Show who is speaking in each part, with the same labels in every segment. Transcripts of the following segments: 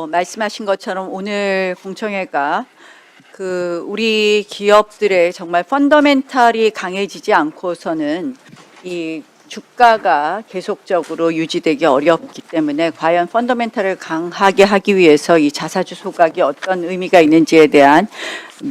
Speaker 1: 말씀하신 것처럼 오늘 공청회가 우리 기업들의 정말 펀더멘탈이 강해지지 않고서는 이 주가가 계속적으로 유지되기 어렵기 때문에 과연 펀더멘탈을 강하게 하기 위해서 이 자사주 소각이 어떤 의미가 있는지에 대한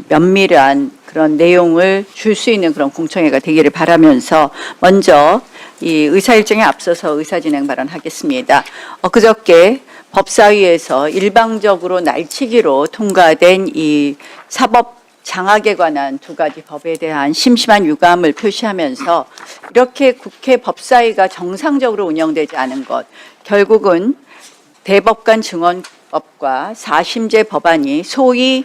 Speaker 1: 면밀한 그런 내용을 줄 수 있는 그런 공청회가 되기를 바라면서 먼저 이 의사 일정에 앞서서 의사 진행 발언하겠습니다. 그저께 법사위에서 일방적으로 날치기로 통과된 이 사법 장악에 관한 두 가지 법에 대한 심심한 유감을 표시하면서 이렇게 국회 법사위가 정상적으로 운영되지 않은 것, 결국은 대법관 증언법과 사심제 법안이 소위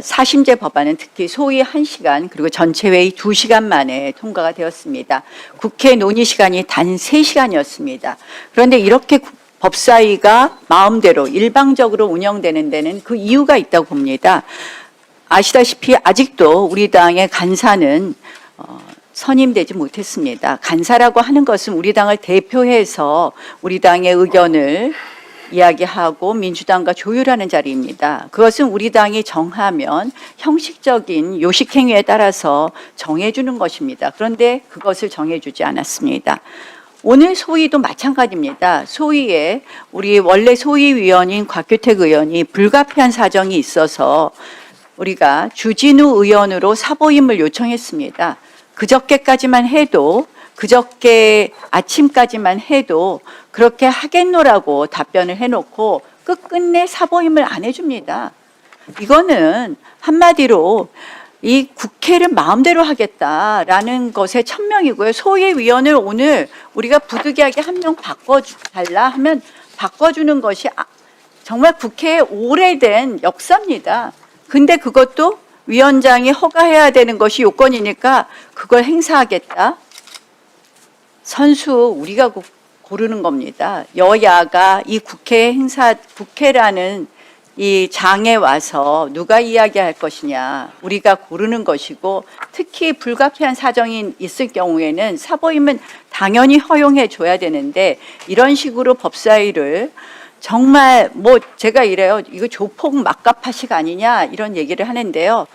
Speaker 1: 사심제 법안은 특히 소위 1시간 그리고 전체 회의 2시간 만에 통과가 되었습니다. 국회 논의 시간이 단 3시간이었습니다. 그런데 이렇게 법사위가 마음대로 일방적으로 운영되는 데는 그 이유가 있다고 봅니다. 아시다시피 아직도 우리 당의 간사는 선임되지 못했습니다. 간사라고 하는 것은 우리 당을 대표해서 우리 당의 의견을 이야기하고 민주당과 조율하는 자리입니다. 그것은 우리 당이 정하면 형식적인 요식행위에 따라서 정해주는 것입니다. 그런데 그것을 정해주지 않았습니다. 오늘 소위도 마찬가지입니다. 소위에 우리 원래 소위위원인 곽규택 의원이 불가피한 사정이 있어서 우리가 주진우 의원으로 사보임을 요청했습니다. 그저께까지만 해도 그저께 아침까지만 해도 그렇게 하겠노라고 답변을 해놓고 끝끝내 사보임을 안 해줍니다. 이거는 한마디로 이 국회를 마음대로 하겠다라는 것의 천명이고요. 소위위원을 오늘 우리가 부득이하게 한 명 바꿔달라 하면 바꿔주는 것이 정말 국회의 오래된 역사입니다. 근데 그것도 위원장이 허가해야 되는 것이 요건이니까 그걸 행사하겠다. 선수 우리가 고르는 겁니다. 여야가 이 국회라는 이 장에 와서 누가 이야기할 것이냐 우리가 고르는 것이고, 특히 불가피한 사정이 있을 경우에는 사보임은 당연히 허용해 줘야 되는데 이런 식으로 법사위를 정말 제가 이래요. 이거 조폭 막가파식 아니냐 이런 얘기를 하는데요.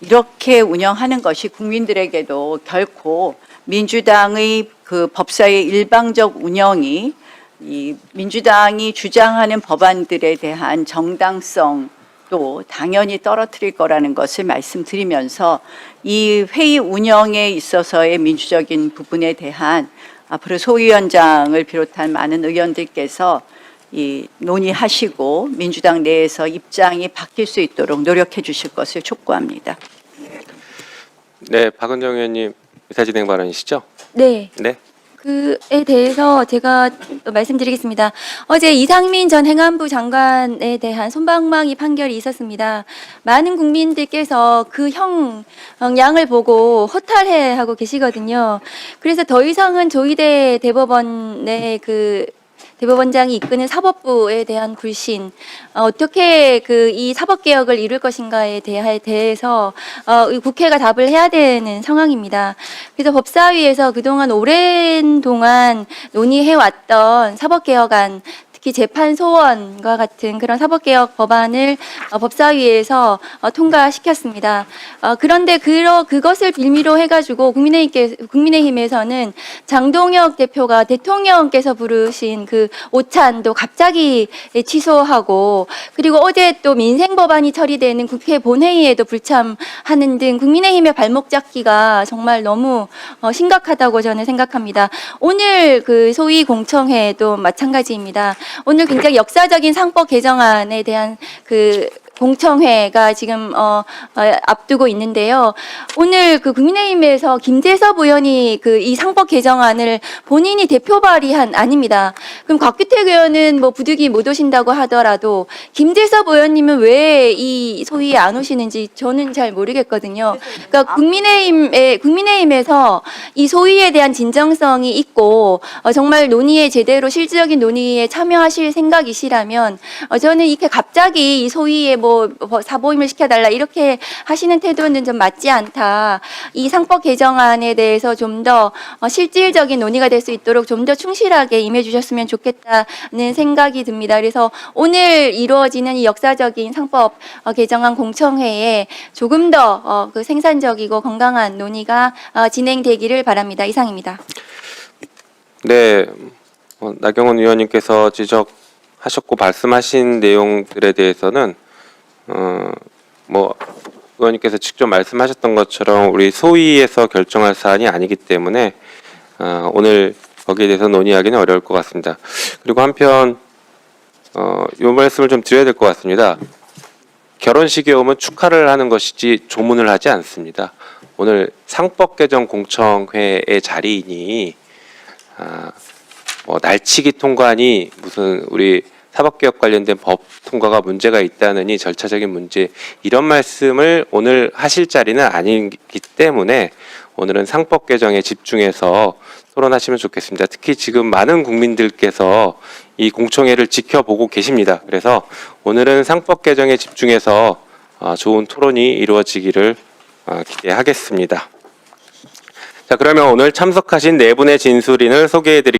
Speaker 1: 이렇게 운영하는 것이 국민들에게도 결코 민주당의 그 법사위의 일방적 운영이 이 민주당이 주장하는 법안들에 대한 정당성도 당연히 떨어뜨릴 거라는 것을 말씀드리면서 이 회의 운영에 있어서의 민주적인 부분에 대한 앞으로 소위원장을 비롯한 많은 의원들께서 논의하시고 민주당 내에서 입장이 바뀔 수 있도록 노력해 주실 것을 촉구합니다.
Speaker 2: 네, 박은정 의원님 의사진행 발언이시죠?
Speaker 3: 네.
Speaker 2: 네.
Speaker 3: 그에 대해서 제가 말씀드리겠습니다. 어제 이상민 전 행안부 장관에 대한 솜방망이 판결이 있었습니다. 많은 국민들께서 그 형량을 보고 허탈해하고 계시거든요. 그래서 더 이상은 조희대 대법원의 대법원장이 이끄는 사법부에 대한 불신, 어떻게 이 사법개혁을 이룰 것인가에 대해서 국회가 답을 해야 되는 상황입니다. 그래서 법사위에서 그동안 오랜 동안 논의해왔던 사법개혁안, 특히 재판 소원과 같은 그런 사법개혁 법안을 법사위에서 통과시켰습니다. 그런데 그것을 빌미로 해가지고 국민의힘에서는 장동혁 대표가 대통령께서 부르신 그 오찬도 갑자기 취소하고, 그리고 어제 또 민생 법안이 처리되는 국회 본회의에도 불참하는 등 국민의힘의 발목 잡기가 정말 너무 심각하다고 저는 생각합니다. 오늘 그 소위 공청회도 마찬가지입니다. 오늘 굉장히 역사적인 상법 개정안에 대한 공청회가 지금 앞두고 있는데요. 오늘 국민의힘에서 김재섭 의원이 이 상법 개정안을 본인이 대표 발의한 아닙니다. 그럼 곽규택 의원은 부득이 못 오신다고 하더라도 김재섭 의원님은 왜 이 소위에 안 오시는지 저는 잘 모르겠거든요. 그러니까 국민의힘에서 이 소위에 대한 진정성이 있고 정말 논의에 제대로 실질적인 논의에 참여하실 생각이시라면 저는 이렇게 갑자기 이 소위에 뭐 사보임을 시켜달라 이렇게 하시는 태도는 좀 맞지 않다. 이 상법 개정안에 대해서 좀 더 실질적인 논의가 될 수 있도록 좀 더 충실하게 임해주셨으면 좋겠다는 생각이 듭니다. 그래서 오늘 이루어지는 이 역사적인 상법 개정안 공청회에 조금 더 그 생산적이고 건강한 논의가 진행되기를 바랍니다. 이상입니다.
Speaker 2: 네, 나경원 의원님께서 지적하셨고 말씀하신 내용들에 대해서는 뭐 의원님께서 직접 말씀하셨던 것처럼 우리 소위에서 결정할 사안이 아니기 때문에 오늘 거기에 대해서 논의하기는 어려울 것 같습니다. 그리고 한편 이 말씀을 좀 드려야 될 것 같습니다. 결혼식에 오면 축하를 하는 것이지 조문을 하지 않습니다. 오늘 상법 개정 공청회의 자리이니 뭐 날치기 통과니 무슨 우리 사법개혁 관련된 법 통과가 문제가 있다느니 절차적인 문제 이런 말씀을 오늘 하실 자리는 아니기 때문에 오늘은 상법 개정에 집중해서 토론하시면 좋겠습니다. 특히 지금 많은 국민들께서 이 공청회를 지켜보고 계십니다. 그래서 오늘은 상법 개정에 집중해서 좋은 토론이 이루어지기를 기대하겠습니다. 자, 그러면 오늘 참석하신 네 분의 진술인을 소개해 드리겠습니다.